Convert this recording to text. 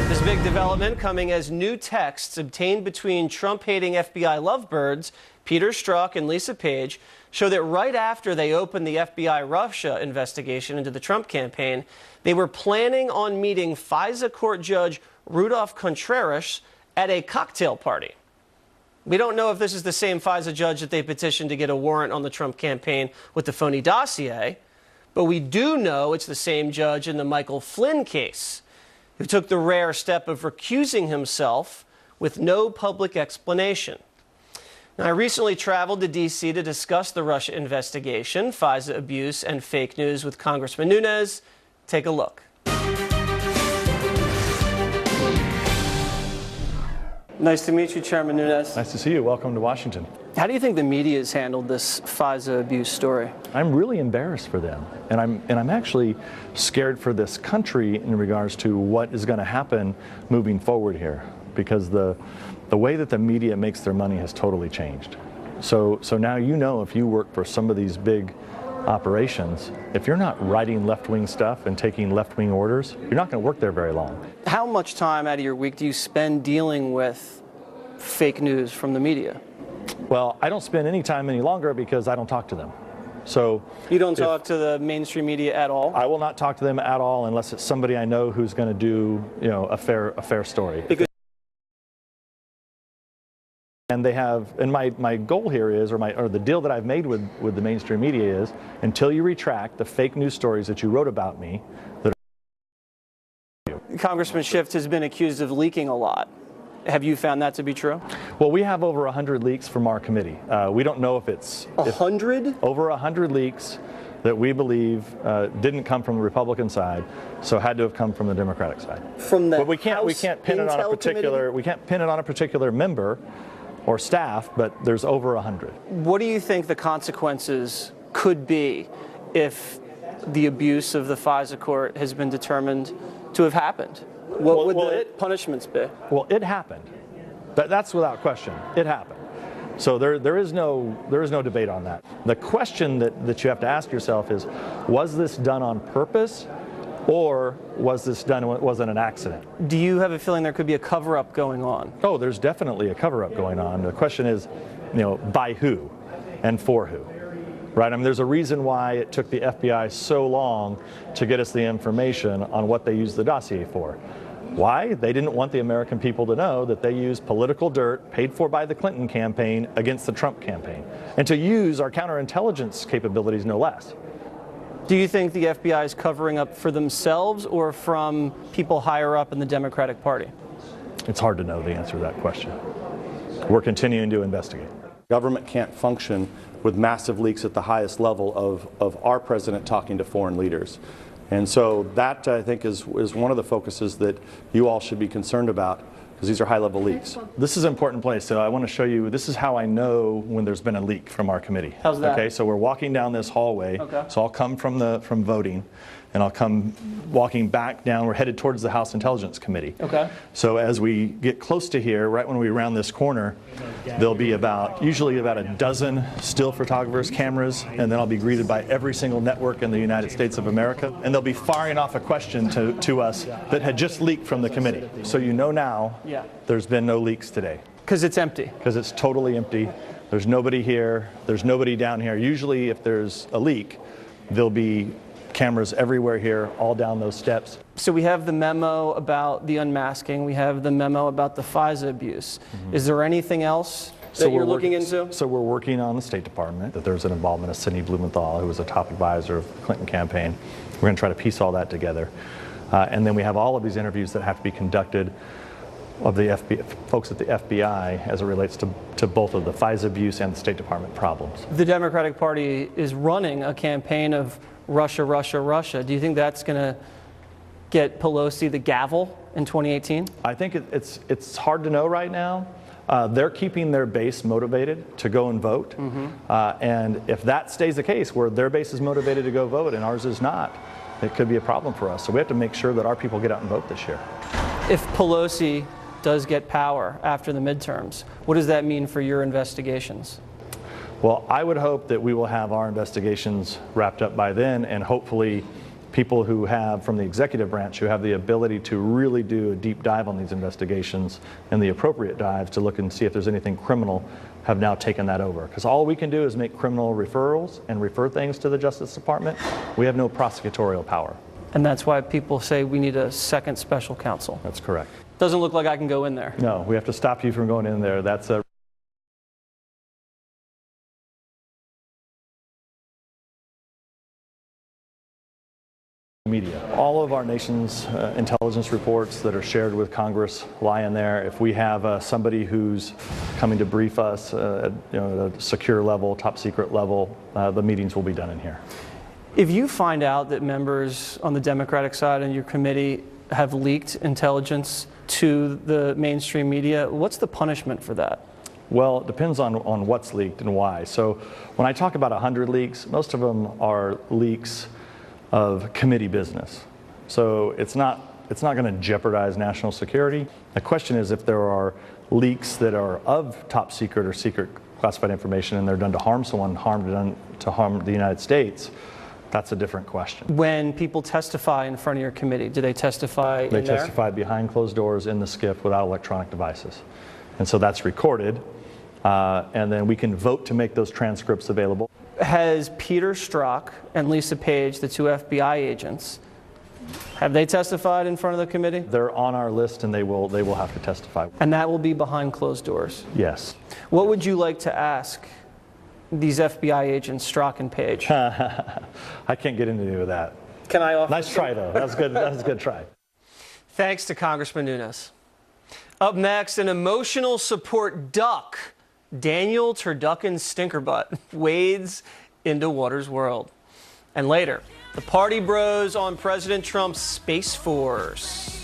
This big development coming as new texts obtained between Trump-hating FBI lovebirds Peter Strzok and Lisa Page show that right after they opened the FBI Russia investigation into the Trump campaign, they were planning on meeting FISA court judge Rudolph Contreras at a cocktail party. We don't know if this is the same FISA judge that they petitioned to get a warrant on the Trump campaign with the phony dossier, but we do know it's the same judge in the Michael Flynn case, who took the rare step of recusing himself with no public explanation. Now, I recently traveled to D.C. to discuss the Russia investigation, FISA abuse, and fake news with Congressman Nunes. Take a look. Nice to meet you, Chairman Nunes. Nice to see you. Welcome to Washington. How do you think the media has handled this FISA abuse story? I'm really embarrassed for them, and I'm actually scared for this country in regards to what is going to happen moving forward here, because the way that the media makes their money has totally changed. So now you know, if you work for some of these big operations, if you're not writing left-wing stuff and taking left-wing orders, you're not going to work there very long. How much time out of your week do you spend dealing with fake news from the media? Well, I don't spend any time any longer because I don't talk to them. So you don't talk to the mainstream media at all? I will not talk to them at all unless it's somebody I know who's going to do, a fair story. And they have, and my goal here is, or the deal that I've made with the mainstream media is, until you retract the fake news stories that you wrote about me. Congressman Schiff has been accused of leaking a lot. Have you found that to be true? Well, we have over 100 leaks from our committee. We don't know if it's 100? Over 100 leaks that we believe didn't come from the Republican side, so had to have come from the Democratic side. From the but we can't pin it on a particular. We can't pin it on a particular member or staff, but there's over 100. What do you think the consequences could be if the abuse of the FISA court has been determined to have happened? What would the punishments be? Well, it happened. That's without question. It happened. So there is no debate on that. The question that you have to ask yourself is, was this done on purpose, or was this done, was it an accident? Do you have a feeling there could be a cover-up going on? Oh, there's definitely a cover-up going on. The question is, by who and for who? Right? I mean, there's a reason why it took the FBI so long to get us the information on what they used the dossier for. Why? They didn't want the American people to know that they used political dirt paid for by the Clinton campaign against the Trump campaign, and to use our counterintelligence capabilities no less. Do you think the FBI is covering up for themselves or from people higher up in the Democratic Party? It's hard to know the answer to that question. We're continuing to investigate. Government can't function with massive leaks at the highest level of our president talking to foreign leaders. And so that, I think, is one of the focuses that you all should be concerned about, because these are high-level leaks. This is an important place, so I want to show you, this is how I know when there's been a leak from our committee. How's that? Okay, so we're walking down this hallway, so I'll come from voting, and I'll come walking back down. We're headed towards the House Intelligence Committee. Okay. So as we get close to here, right when we round this corner, there'll be usually about a dozen still photographers, cameras, and then I'll be greeted by every single network in the United States of America, and they'll be firing off a question to us that had just leaked from the committee. So you know now there's been no leaks today. Because it's empty. Because it's totally empty. There's nobody here. There's nobody down here. Usually if there's a leak, there'll be cameras everywhere here, all down those steps. So we have the memo about the unmasking. We have the memo about the FISA abuse. Is there anything else that you're looking into? So we're working on the State Department, that there's an involvement of Sidney Blumenthal, who was a top advisor of the Clinton campaign. We're going to try to piece all that together. And then we have all of these interviews that have to be conducted of the folks at the FBI as it relates to both of the FISA abuse and the State Department problems. The Democratic Party is running a campaign of Russia, Russia, Russia. Do you think that's going to get Pelosi the gavel in 2018? I think it's hard to know right now. They're keeping their base motivated to go and vote. And if that stays the case, where their base is motivated to go vote and ours is not, it could be a problem for us. So we have to make sure that our people get out and vote this year. If Pelosi does get power after the midterms, what does that mean for your investigations? Well, I would hope that we will have our investigations wrapped up by then, and hopefully people who have, from the executive branch, who have the ability to really do a deep dive on these investigations and the appropriate dives to look and see if there's anything criminal, have now taken that over. Because all we can do is make criminal referrals and refer things to the Justice Department. We have no prosecutorial power. And that's why people say we need a second special counsel. That's correct. Doesn't look like I can go in there. No, we have to stop you from going in there. That's a media. All of our nation's intelligence reports that are shared with Congress lie in there. If we have somebody who's coming to brief us at a secure level, top secret level, the meetings will be done in here. If you find out that members on the Democratic side in your committee have leaked intelligence to the mainstream media, what's the punishment for that? Well, it depends on what's leaked and why. So when I talk about 100 leaks, most of them are leaks of committee business. So it's not going to jeopardize national security. The question is if there are leaks that are of top secret or secret classified information and they're done to harm someone, to harm the United States, that's a different question. When people testify in front of your committee, do they testify in there? They testify behind closed doors in the SCIF without electronic devices. And so that's recorded, and then we can vote to make those transcripts available. Has Peter Strzok and Lisa Page, the two FBI agents, have they testified in front of the committee? They're on our list and they will have to testify. And that will be behind closed doors? Yes. What would you like to ask these FBI agents, Strzok and Page? I can't get into any of that. Can I offer? Nice try though. That's good. That's a good try. Thanks to Congressman Nunes. Up next, an emotional support duck, Daniel Turducken Stinkerbutt, wades into Water's world. And later, the party bros on President Trump's Space Force.